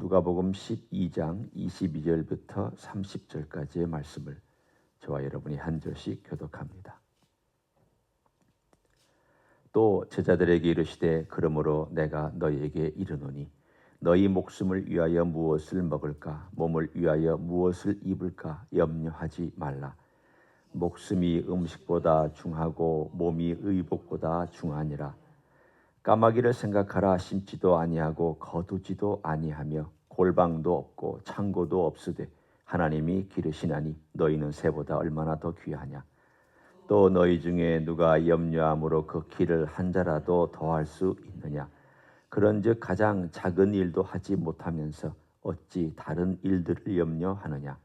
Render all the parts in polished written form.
누가복음 12장 22절부터 30절까지의 말씀을 저와 여러분이 한 절씩 교독합니다. 또 제자들에게 이르시되 그러므로 내가 너희에게 이르노니 너희 목숨을 위하여 무엇을 먹을까 몸을 위하여 무엇을 입을까 염려하지 말라. 목숨이 음식보다 중하고 몸이 의복보다 중하니라. 까마귀를 생각하라. 심지도 아니하고 거두지도 아니하며 골방도 없고 창고도 없으되 하나님이 기르시나니 너희는 새보다 얼마나 더 귀하냐. 또 너희 중에 누가 염려함으로 그 길을 한 자라도 더할 수 있느냐. 그런즉 가장 작은 일도 하지 못하면서 어찌 다른 일들을 염려하느냐.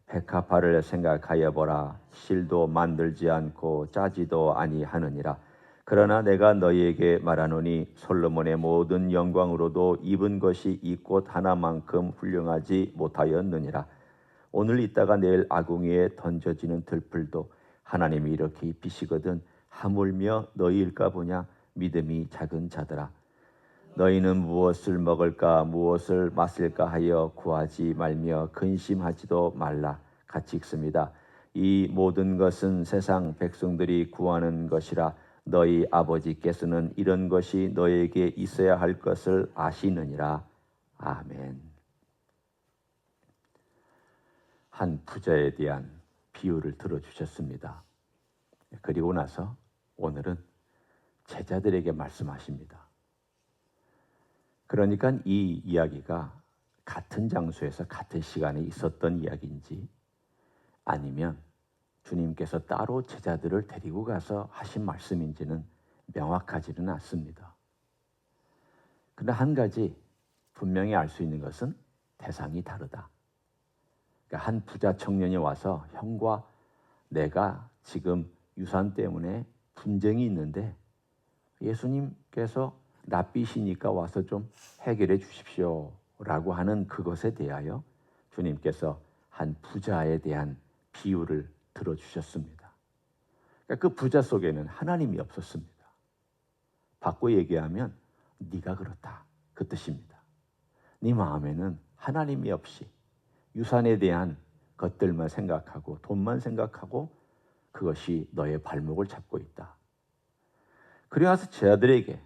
백합화를 생각하여 보라. 실도 만들지 않고 짜지도 아니하느니라. 그러나 내가 너희에게 말하노니 솔로몬의 모든 영광으로도 입은 것이 이 꽃 하나만큼 훌륭하지 못하였느니라. 오늘 있다가 내일 아궁이에 던져지는 들풀도 하나님이 이렇게 입히시거든 하물며 너희일까 보냐. 믿음이 작은 자들아, 너희는 무엇을 먹을까 무엇을 마실까 하여 구하지 말며 근심하지도 말라. 같이 읽습니다. 이 모든 것은 세상 백성들이 구하는 것이라. 너희 아버지께서는 이런 것이 너희에게 있어야 할 것을 아시느니라. 아멘. 한 부자에 대한 비유를 들어주셨습니다. 그리고 나서 오늘은 제자들에게 말씀하십니다. 그러니까 이 이야기가 같은 장소에서 같은 시간에 있었던 이야기인지 아니면 주님께서 따로 제자들을 데리고 가서 하신 말씀인지는 명확하지는 않습니다. 그러나 한 가지 분명히 알 수 있는 것은 대상이 다르다. 그러니까 한 부자 청년이 와서 형과 내가 지금 유산 때문에 분쟁이 있는데 예수님께서 낯비시니까 와서 좀 해결해 주십시오 라고 하는 그것에 대하여 주님께서 한 부자에 대한 비유를 들어주셨습니다. 그러니까 그 부자 속에는 하나님이 없었습니다. 바꿔 얘기하면 네가 그렇다 그 뜻입니다. 네 마음에는 하나님이 없이 유산에 대한 것들만 생각하고 돈만 생각하고 그것이 너의 발목을 잡고 있다. 그래서 제자들에게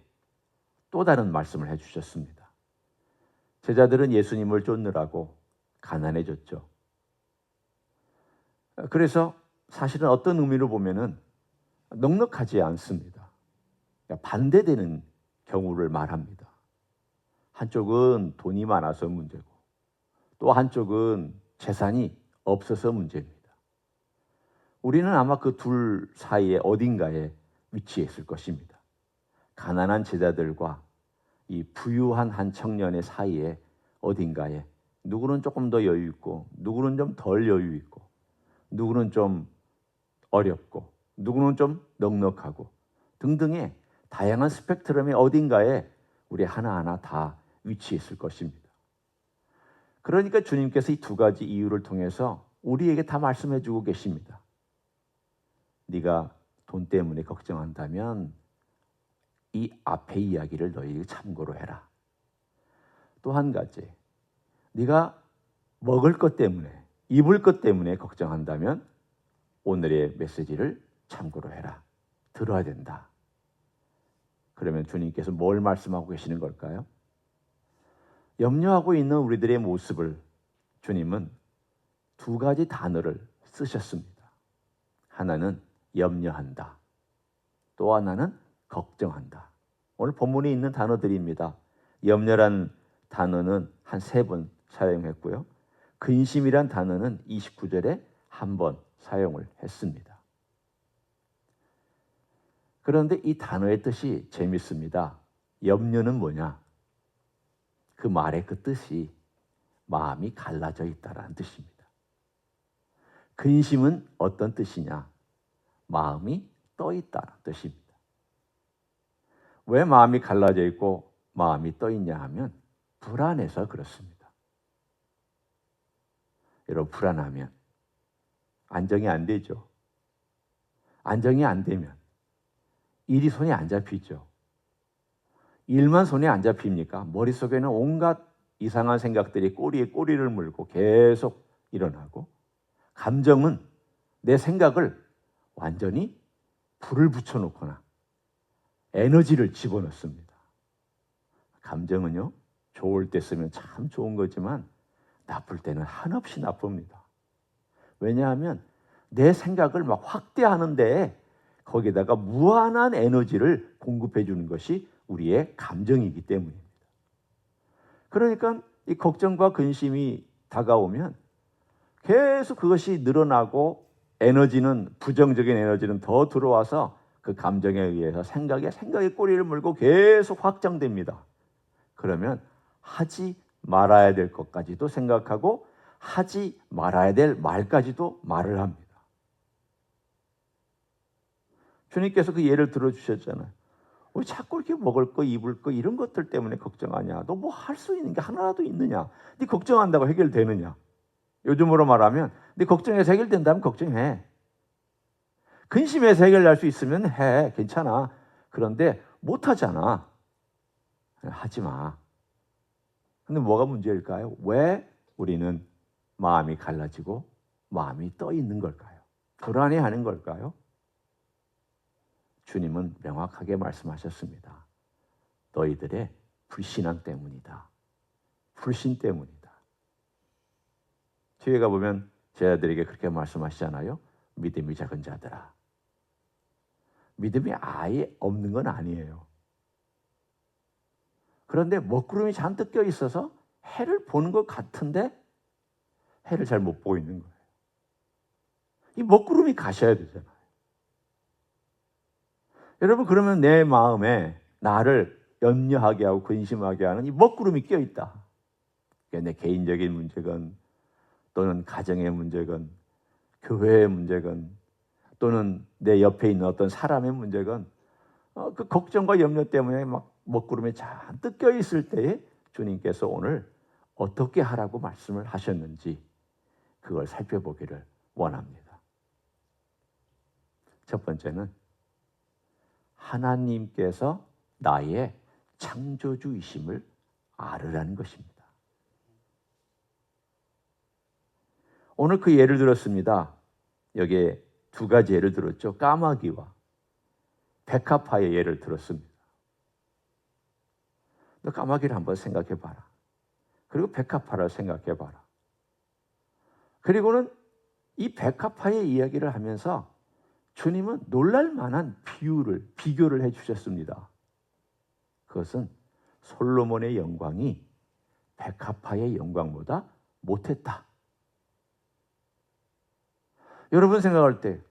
또 다른 말씀을 해주셨습니다. 제자들은 예수님을 쫓느라고 가난해졌죠. 그래서 사실은 어떤 의미로 보면은 넉넉하지 않습니다. 반대되는 경우를 말합니다. 한쪽은 돈이 많아서 문제고 또 한쪽은 재산이 없어서 문제입니다. 우리는 아마 그 둘 사이에 어딘가에 위치해 있을 것입니다. 가난한 제자들과 이 부유한 한 청년의 사이에 어딘가에 누구는 조금 더 여유 있고 누구는 좀 덜 여유 있고 누구는 좀 어렵고 누구는 좀 넉넉하고 등등의 다양한 스펙트럼의 어딘가에 우리 하나하나 다 위치해 있을 것입니다. 그러니까 주님께서 이 두 가지 이유를 통해서 우리에게 다 말씀해 주고 계십니다. 네가 돈 때문에 걱정한다면 이 앞의 이야기를 너희에게 참고로 해라. 또 한 가지, 네가 먹을 것 때문에 입을 것 때문에 걱정한다면 오늘의 메시지를 참고로 해라. 들어야 된다. 그러면 주님께서 뭘 말씀하고 계시는 걸까요? 염려하고 있는 우리들의 모습을 주님은 두 가지 단어를 쓰셨습니다. 하나는 염려한다. 또 하나는 걱정한다. 오늘 본문에 있는 단어들입니다. 염려란 단어는 한 3번 사용했고요. 근심이란 단어는 29절에 한 번 사용을 했습니다. 그런데 이 단어의 뜻이 재밌습니다. 염려는 뭐냐? 그 말의 그 뜻이 마음이 갈라져 있다라는 뜻입니다. 근심은 어떤 뜻이냐? 마음이 떠 있다는 뜻입니다. 왜 마음이 갈라져 있고 마음이 떠 있냐 하면 불안해서 그렇습니다. 여러분, 불안하면 안정이 안 되죠. 안정이 안 되면 일이 손에 안 잡히죠. 일만 손에 안 잡힙니까? 머릿속에는 온갖 이상한 생각들이 꼬리에 꼬리를 물고 계속 일어나고, 감정은 내 생각을 완전히 불을 붙여놓거나 에너지를 집어넣습니다. 감정은요, 좋을 때 쓰면 참 좋은 거지만 나쁠 때는 한없이 나쁩니다. 왜냐하면 내 생각을 막 확대하는데 거기다가 무한한 에너지를 공급해 주는 것이 우리의 감정이기 때문입니다. 그러니까 이 걱정과 근심이 다가오면 계속 그것이 늘어나고 에너지는, 부정적인 에너지는 더 들어와서 그 감정에 의해서 생각에 꼬리를 물고 계속 확장됩니다. 그러면 하지 말아야 될 것까지도 생각하고 하지 말아야 될 말까지도 말을 합니다. 주님께서 그 예를 들어주셨잖아요. 왜 자꾸 이렇게 먹을 거, 입을 거 이런 것들 때문에 걱정하냐? 너 뭐 할 수 있는 게 하나라도 있느냐? 네 걱정한다고 해결되느냐? 요즘으로 말하면 네 걱정해서 해결된다면 걱정해. 근심해서 해결할 수 있으면 해. 괜찮아. 그런데 못하잖아. 하지 마. 근데 뭐가 문제일까요? 왜 우리는 마음이 갈라지고 마음이 떠 있는 걸까요? 불안해하는 걸까요? 주님은 명확하게 말씀하셨습니다. 너희들의 불신앙 때문이다. 불신 때문이다. 뒤에 가보면 제자들에게 그렇게 말씀하시잖아요. 믿음이 작은 자들아. 믿음이 아예 없는 건 아니에요. 그런데 먹구름이 잔뜩 껴 있어서 해를 보는 것 같은데 해를 잘 못 보고 있는 거예요. 이 먹구름이 가셔야 되잖아요. 여러분, 그러면 내 마음에 나를 염려하게 하고 근심하게 하는 이 먹구름이 껴 있다. 내 개인적인 문제건 또는 가정의 문제건 교회의 문제건 또는 내 옆에 있는 어떤 사람의 문제건 그 걱정과 염려 때문에 막 먹구름에 잔뜩 껴 있을 때에 주님께서 오늘 어떻게 하라고 말씀을 하셨는지 그걸 살펴보기를 원합니다. 첫 번째는 하나님께서 나의 창조주이심을 알으라는 것입니다. 오늘 그 예를 들었습니다. 여기에 두 가지 예를 들었죠. 까마귀와 백합화의 예를 들었습니다. 너 까마귀를 한번 생각해 봐라. 그리고 백합화를 생각해 봐라. 그리고는 이 백합화의 이야기를 하면서 주님은 놀랄 만한 비교를 해주셨습니다. 그것은 솔로몬의 영광이 백합화의 영광보다 못했다. 여러분 생각할 때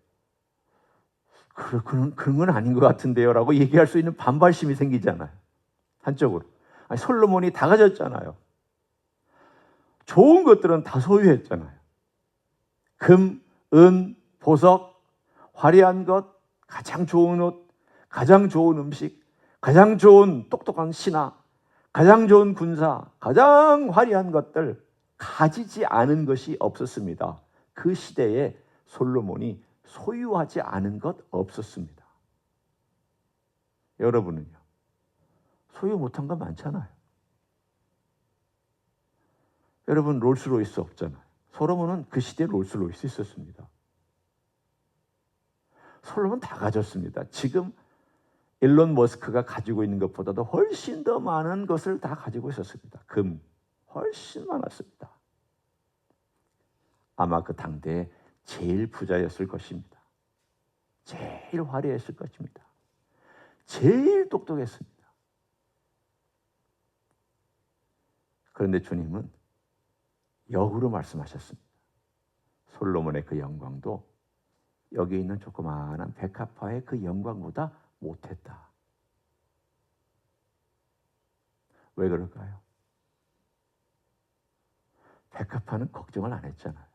그런 건 아닌 것 같은데요 라고 얘기할 수 있는 반발심이 생기잖아요. 한쪽으로. 아니, 솔로몬이 다 가졌잖아요. 좋은 것들은 다 소유했잖아요. 금, 은, 보석, 화려한 것, 가장 좋은 옷, 가장 좋은 음식, 가장 좋은 똑똑한 신하, 가장 좋은 군사, 가장 화려한 것들 가지지 않은 것이 없었습니다. 그 시대에 솔로몬이 소유하지 않은 것 없었습니다. 여러분은요? 소유 못한 거 많잖아요. 여러분 롤스로이스 없잖아요. 솔로몬은 그 시대에 롤스로이스 있었습니다. 솔로몬 다 가졌습니다. 지금 일론 머스크가 가지고 있는 것보다도 훨씬 더 많은 것을 다 가지고 있었습니다. 금 훨씬 많았습니다. 아마 그 당대에 제일 부자였을 것입니다. 제일 화려했을 것입니다. 제일 똑똑했습니다. 그런데 주님은 역으로 말씀하셨습니다. 솔로몬의 그 영광도 여기 있는 조그마한 백합화의 그 영광보다 못했다. 왜 그럴까요? 백합화는 걱정을 안 했잖아요.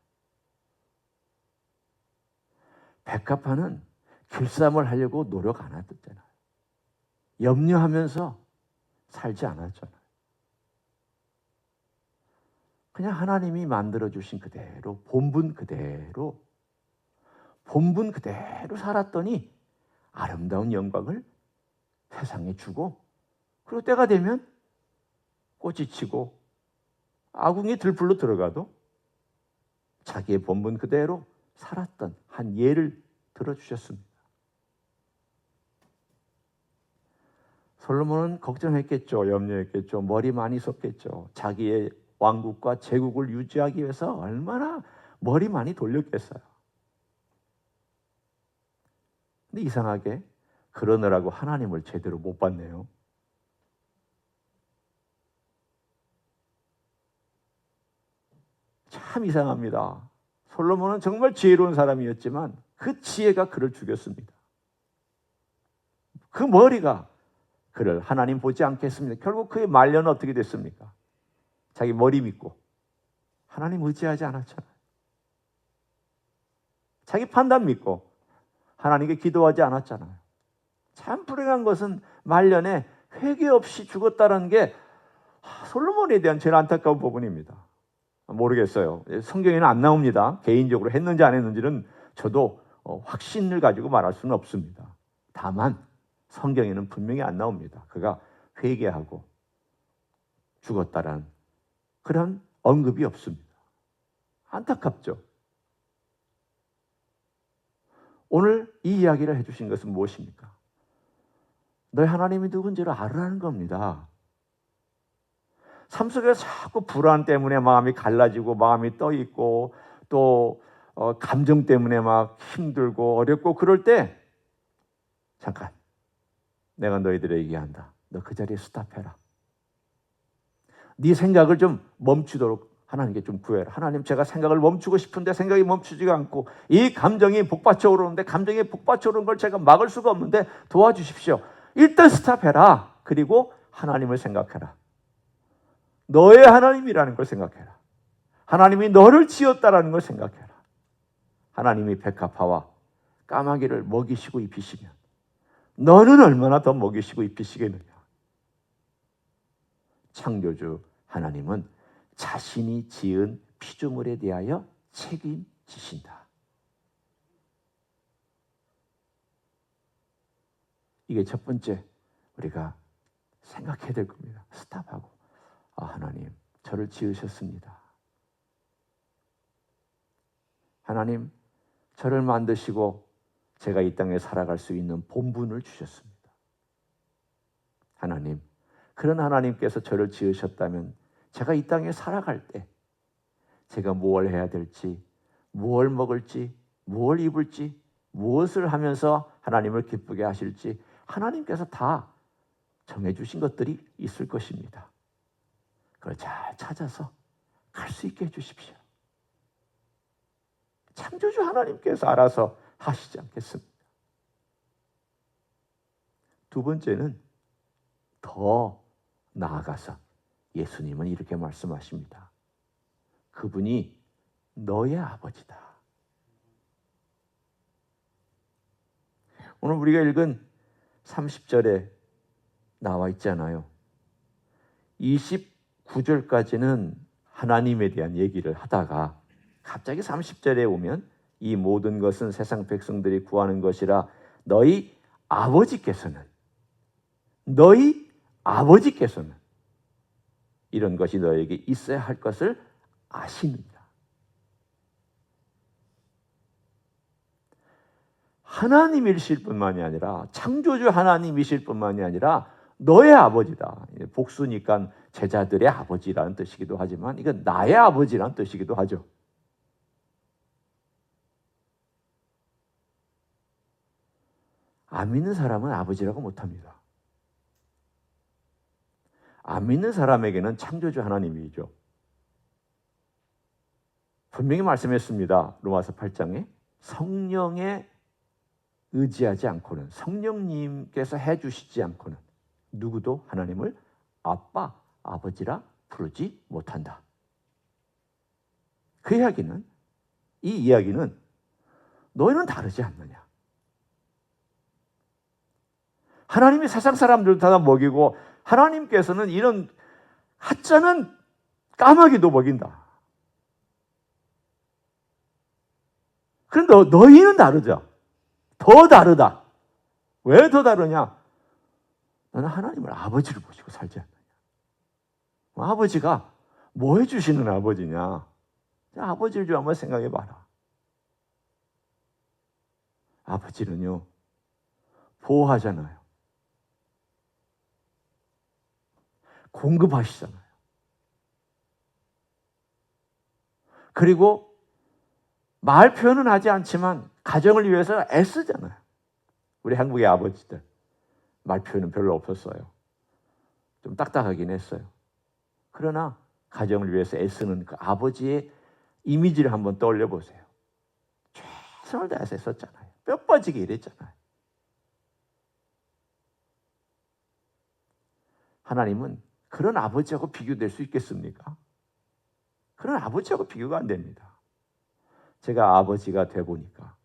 백합화는 길쌈을 하려고 노력 안 했잖아요. 염려하면서 살지 않았잖아요. 그냥 하나님이 만들어주신 그대로 본분 그대로 살았더니 아름다운 영광을 세상에 주고, 그리고 때가 되면 꽃이 치고 아궁이 들불로 들어가도 자기의 본분 그대로 살았던 한 예를 들어주셨습니다. 솔로몬은 걱정했겠죠. 염려했겠죠. 머리 많이 썼겠죠. 자기의 왕국과 제국을 유지하기 위해서 얼마나 머리 많이 돌렸겠어요. 근데 이상하게 그러느라고 하나님을 제대로 못 봤네요. 참 이상합니다. 솔로몬은 정말 지혜로운 사람이었지만 그 지혜가 그를 죽였습니다. 그 머리가 그를 하나님 보지 않겠습니다. 결국 그의 말년은 어떻게 됐습니까? 자기 머리 믿고 하나님 의지하지 않았잖아요. 자기 판단 믿고 하나님께 기도하지 않았잖아요. 참 불행한 것은 말년에 회개 없이 죽었다는 게 솔로몬에 대한 제일 안타까운 부분입니다. 모르겠어요. 성경에는 안 나옵니다. 개인적으로 했는지 안 했는지는 저도 확신을 가지고 말할 수는 없습니다. 다만 성경에는 분명히 안 나옵니다. 그가 회개하고 죽었다라는 그런 언급이 없습니다. 안타깝죠. 오늘 이 이야기를 해주신 것은 무엇입니까? 너희 하나님이 누군지를 알으라는 겁니다. 삶 속에서 자꾸 불안 때문에 마음이 갈라지고 마음이 떠있고 또 감정 때문에 막 힘들고 어렵고 그럴 때 잠깐 내가 너희들에게 얘기한다. 너 그 자리에 스탑해라. 네 생각을 좀 멈추도록 하나님께 좀 구해라. 하나님 제가 생각을 멈추고 싶은데 생각이 멈추지가 않고 이 감정이 복받쳐 오르는데 감정이 복받쳐 오르는 걸 제가 막을 수가 없는데 도와주십시오. 일단 스탑해라. 그리고 하나님을 생각해라. 너의 하나님이라는 걸 생각해라. 하나님이 너를 지었다라는 걸 생각해라. 하나님이 백합화와 까마귀를 먹이시고 입히시면 너는 얼마나 더 먹이시고 입히시겠느냐. 창조주 하나님은 자신이 지은 피조물에 대하여 책임지신다. 이게 첫 번째 우리가 생각해야 될 겁니다. 스탑하고 하나님 저를 지으셨습니다. 하나님 저를 만드시고 제가 이 땅에 살아갈 수 있는 본분을 주셨습니다. 하나님 그런 하나님께서 저를 지으셨다면 제가 이 땅에 살아갈 때 제가 무엇을 해야 될지, 무엇을 먹을지, 무엇을 입을지, 무엇을 하면서 하나님을 기쁘게 하실지 하나님께서 다 정해주신 것들이 있을 것입니다. 그걸 잘 찾아서 갈 수 있게 해주십시오. 창조주 하나님께서 알아서 하시지 않겠습니까? 두 번째는 더 나아가서 예수님은 이렇게 말씀하십니다. 그분이 너의 아버지다. 오늘 우리가 읽은 30절에 나와 있잖아요. 29절까지는 하나님에 대한 얘기를 하다가 갑자기 30절에 오면 이 모든 것은 세상 백성들이 구하는 것이라 너희 아버지께서는 이런 것이 너에게 있어야 할 것을 아십니다. 하나님이실 뿐만이 아니라 창조주 하나님이실 뿐만이 아니라 너의 아버지다. 복수니까 제자들의 아버지라는 뜻이기도 하지만 이건 나의 아버지라는 뜻이기도 하죠. 안 믿는 사람은 아버지라고 못합니다. 안 믿는 사람에게는 창조주 하나님이죠. 분명히 말씀했습니다. 로마서 8장에 성령에 의지하지 않고는 성령님께서 해주시지 않고는 누구도 하나님을 아빠, 아버지라 부르지 못한다. 그 이야기는 이 이야기는 너희는 다르지 않느냐. 하나님이 세상 사람들 다 먹이고 하나님께서는 이런 하찮은 까마귀도 먹인다. 그런데 너희는 다르죠. 더 다르다. 왜 더 다르냐? 너는 하나님을 아버지로 보시고 살지 않느냐. 아버지가 뭐 해주시는 아버지냐? 아버지를 좀 한번 생각해 봐라. 아버지는요, 보호하잖아요. 공급하시잖아요. 그리고 말 표현은 하지 않지만 가정을 위해서 애쓰잖아요. 우리 한국의 아버지들 말 표현은 별로 없었어요. 좀 딱딱하긴 했어요. 그러나 가정을 위해서 애쓰는 그 아버지의 이미지를 한번 떠올려 보세요. 최선을 다해서 애썼잖아요. 뼈 빠지게 일했잖아요. 하나님은 그런 아버지하고 비교될 수 있겠습니까? 그런 아버지하고 비교가 안 됩니다. 제가 아버지가 돼 보니까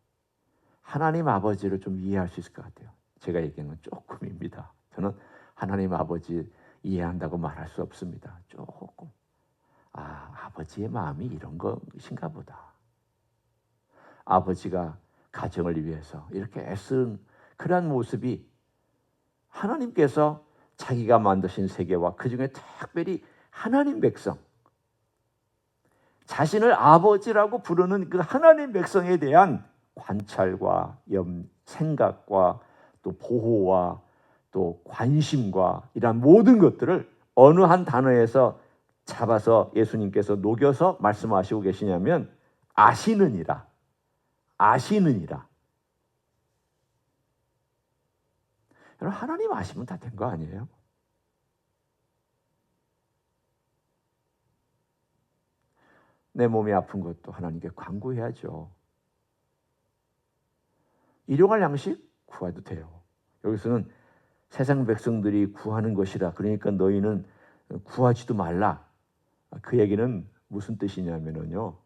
하나님 아버지를 좀 이해할 수 있을 것 같아요. 제가 얘기하는 건 조금입니다. 저는 하나님 아버지 이해한다고 말할 수 없습니다. 조금. 아버지의 마음이 이런 것인가 보다. 아버지가 가정을 위해서 이렇게 애쓴 그러한 모습이 하나님께서 자기가 만드신 세계와 그중에 특별히 하나님 백성, 자신을 아버지라고 부르는 그 하나님 백성에 대한 관찰과 생각과 또 보호와 또 관심과 이런 모든 것들을 어느 한 단어에서 잡아서 예수님께서 녹여서 말씀하시고 계시냐면 아시느니라. 아시느니라. 여러분, 하나님 아시면 다 된 거 아니에요? 내 몸이 아픈 것도 하나님께 간구해야죠. 일용할 양식 구해도 돼요. 여기서는 세상 백성들이 구하는 것이라, 그러니까 너희는 구하지도 말라. 그 얘기는 무슨 뜻이냐면요,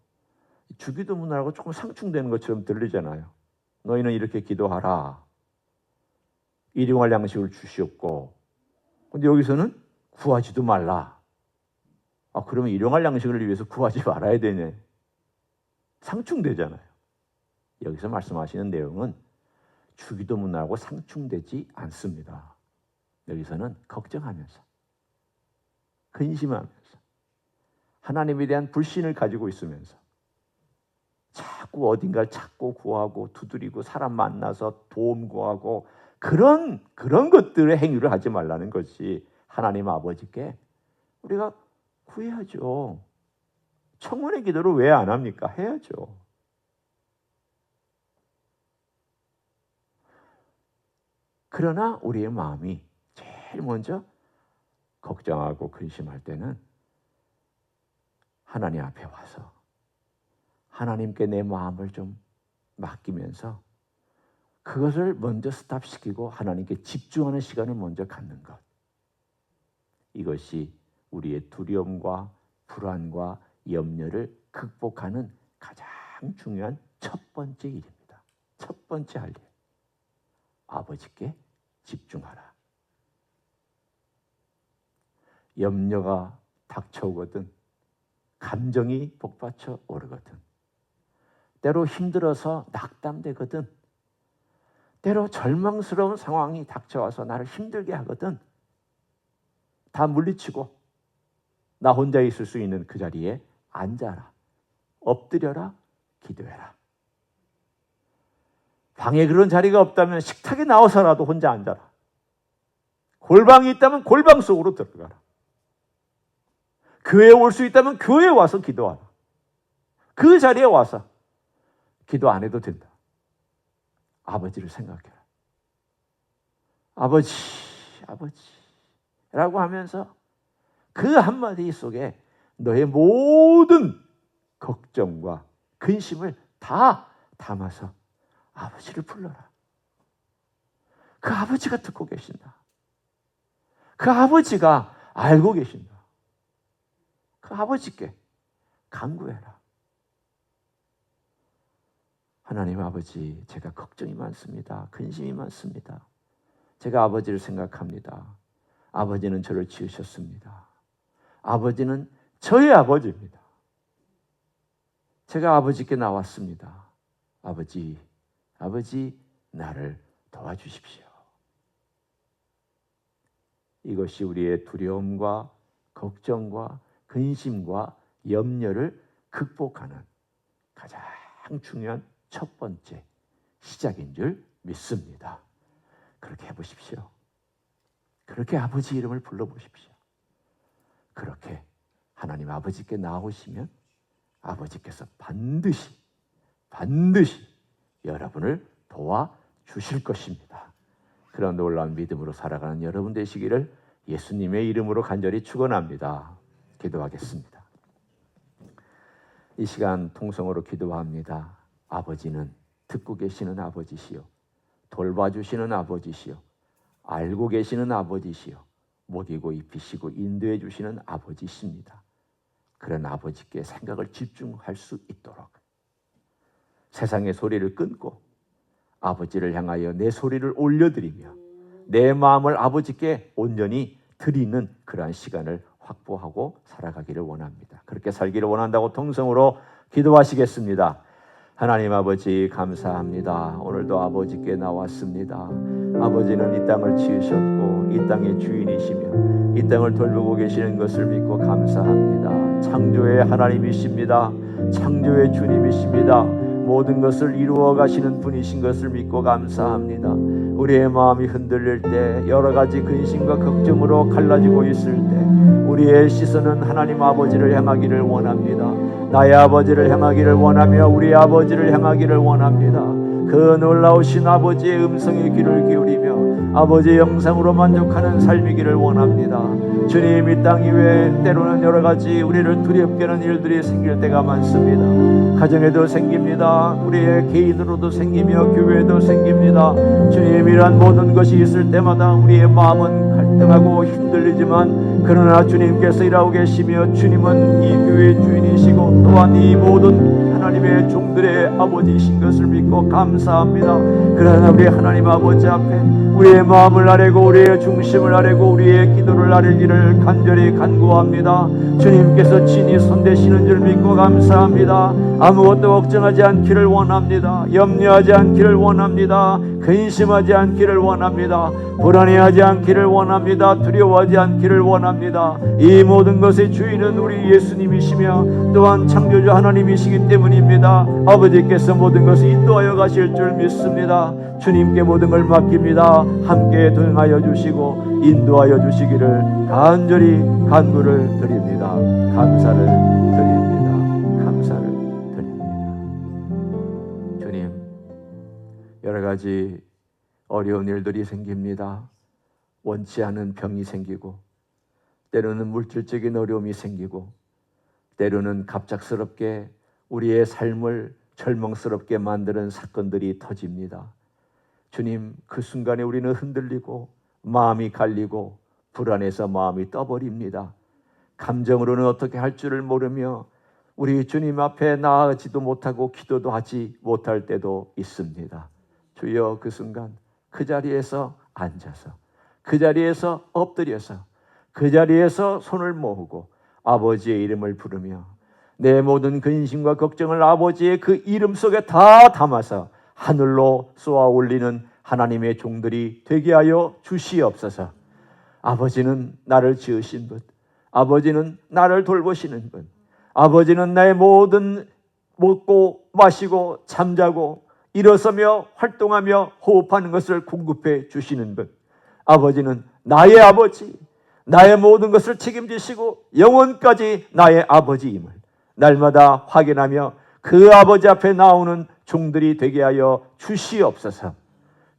주기도문하고 조금 상충되는 것처럼 들리잖아요. 너희는 이렇게 기도하라. 일용할 양식을 주시옵고. 근데 여기서는 구하지도 말라. 그러면 일용할 양식을 위해서 구하지 말아야 되네. 상충되잖아요. 여기서 말씀하시는 내용은 주기도문하고 상충되지 않습니다. 여기서는 걱정하면서, 근심하면서, 하나님에 대한 불신을 가지고 있으면서 자꾸 어딘가를 찾고 구하고 두드리고 사람 만나서 도움 구하고 그런 것들의 행위를 하지 말라는 것이 하나님 아버지께 우리가 구해야죠. 청혼의 기도를 왜 안 합니까? 해야죠. 그러나 우리의 마음이 제일 먼저 걱정하고 근심할 때는 하나님 앞에 와서 하나님께 내 마음을 좀 맡기면서 그것을 먼저 스탑시키고 하나님께 집중하는 시간을 먼저 갖는 것. 이것이 우리의 두려움과 불안과 염려를 극복하는 가장 중요한 첫 번째 일입니다. 첫 번째 할 일. 아버지께 집중하라. 염려가 닥쳐오거든, 감정이 복받쳐 오르거든, 때로 힘들어서 낙담되거든, 때로 절망스러운 상황이 닥쳐와서 나를 힘들게 하거든, 다 물리치고 나 혼자 있을 수 있는 그 자리에 앉아라. 엎드려라. 기도해라. 방에 그런 자리가 없다면 식탁에 나와서라도 혼자 앉아라. 골방이 있다면 골방 속으로 들어가라. 교회에 올 수 있다면 교회에 와서 기도하라. 그 자리에 와서 기도 안 해도 된다. 아버지를 생각해라. 아버지, 아버지라고 하면서 그 한마디 속에 너의 모든 걱정과 근심을 다 담아서 아버지를 불러라. 그 아버지가 듣고 계신다. 그 아버지가 알고 계신다. 그 아버지께 간구해라. 하나님 아버지, 제가 걱정이 많습니다. 근심이 많습니다. 제가 아버지를 생각합니다. 아버지는 저를 지으셨습니다. 아버지는 저의 아버지입니다. 제가 아버지께 나왔습니다. 아버지, 나를 도와주십시오. 이것이 우리의 두려움과 걱정과 근심과 염려를 극복하는 가장 중요한 첫 번째 시작인 줄 믿습니다. 그렇게 해보십시오. 그렇게 아버지 이름을 불러보십시오. 그렇게 하나님 아버지께 나오시면 아버지께서 반드시 여러분을 도와주실 것입니다. 그런 놀라운 믿음으로 살아가는 여러분 되시기를 예수님의 이름으로 간절히 축원합니다. 기도하겠습니다. 이 시간 통성으로 기도합니다. 아버지는 듣고 계시는 아버지시요, 돌봐주시는 아버지시요, 알고 계시는 아버지시요, 먹이고 입히시고 인도해 주시는 아버지십니다. 그런 아버지께 생각을 집중할 수 있도록 세상의 소리를 끊고 아버지를 향하여 내 소리를 올려드리며 내 마음을 아버지께 온전히 드리는 그러한 시간을 확보하고 살아가기를 원합니다. 그렇게 살기를 원한다고 통성으로 기도하시겠습니다. 하나님 아버지 감사합니다. 오늘도 아버지께 나왔습니다. 아버지는 이 땅을 지으셨고 이 땅의 주인이시며 이 땅을 돌보고 계시는 것을 믿고 감사합니다. 창조의 하나님이십니다. 창조의 주님이십니다. 모든 것을 이루어 가시는 분이신 것을 믿고 감사합니다. 우리의 마음이 흔들릴 때, 여러 가지 근심과 걱정으로 갈라지고 있을 때 우리의 시선은 하나님 아버지를 향하기를 원합니다. 나의 아버지를 향하기를 원하며 우리 아버지를 향하기를 원합니다. 그 놀라우신 아버지의 음성에 귀를 기울이며 아버지의 영상으로 만족하는 삶이기를 원합니다. 주님, 이 땅 이외에 때로는 여러 가지 우리를 두렵게 하는 일들이 생길 때가 많습니다. 가정에도 생깁니다. 우리의 개인으로도 생기며 교회에도 생깁니다. 주님, 이러한 모든 것이 있을 때마다 우리의 마음은 갈등하고 흔들리지만 그러나 주님께서 일하고 계시며 주님은 이 교회의 주인이시고 또한 이 모든 하나님의 종들의 아버지이신 것을 믿고 감사합니다. 그러나 우리 하나님 아버지 앞에 우리의 마음을 아뢰고 우리의 중심을 아뢰고 우리의 기도를 아뢰기를 간절히 간구합니다. 주님께서 친히 손대시는 줄 믿고 감사합니다. 아무것도 걱정하지 않기를 원합니다. 염려하지 않기를 원합니다. 근심하지 않기를 원합니다. 불안해하지 않기를 원합니다. 두려워하지 않기를 원합니다. 이 모든 것의 주인은 우리 예수님이시며 또한 창조주 하나님이시기 때문입니다. 아버지께서 모든 것을 인도하여 가실 줄 믿습니다. 주님께 모든 걸 맡깁니다. 함께 동행하여 주시고 인도하여 주시기를 간절히 간구를 드립니다. 감사를 드립니다. 감사를 드립니다. 주님, 여러 가지 어려운 일들이 생깁니다. 원치 않은 병이 생기고 때로는 물질적인 어려움이 생기고 때로는 갑작스럽게 우리의 삶을 절망스럽게 만드는 사건들이 터집니다. 주님, 그 순간에 우리는 흔들리고 마음이 갈리고 불안해서 마음이 떠버립니다. 감정으로는 어떻게 할 줄을 모르며 우리 주님 앞에 나아가지도 못하고 기도도 하지 못할 때도 있습니다. 주여, 그 순간 그 자리에서 앉아서 그 자리에서 엎드려서 그 자리에서 손을 모으고 아버지의 이름을 부르며 내 모든 근심과 걱정을 아버지의 그 이름 속에 다 담아서 하늘로 쏘아 올리는 하나님의 종들이 되게 하여 주시옵소서. 아버지는 나를 지으신 분, 아버지는 나를 돌보시는 분, 아버지는 나의 모든 먹고 마시고 잠자고 일어서며 활동하며 호흡하는 것을 공급해 주시는 분, 아버지는 나의 아버지, 나의 모든 것을 책임지시고 영원까지 나의 아버지임을 날마다 확인하며 그 아버지 앞에 나오는 종들이 되게 하여 주시옵소서.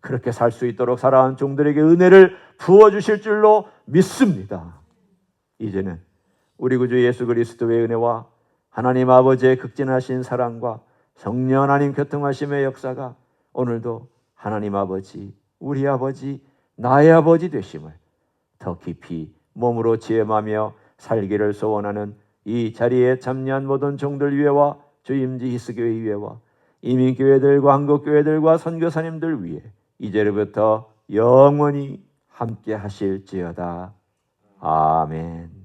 그렇게 살 수 있도록 살아온 종들에게 은혜를 부어주실 줄로 믿습니다. 이제는 우리 구주 예수 그리스도의 은혜와 하나님 아버지의 극진하신 사랑과 성령 하나님 교통하심의 역사가 오늘도 하나님 아버지, 우리 아버지, 나의 아버지 되심을 더 깊이 몸으로 체험하며 살기를 소원하는 이 자리에 참여한 모든 종들 위에와 주임지 히스교회 위에와 이민교회들과 한국교회들과 선교사님들 위에 이제부터 영원히 함께 하실지어다. 아멘.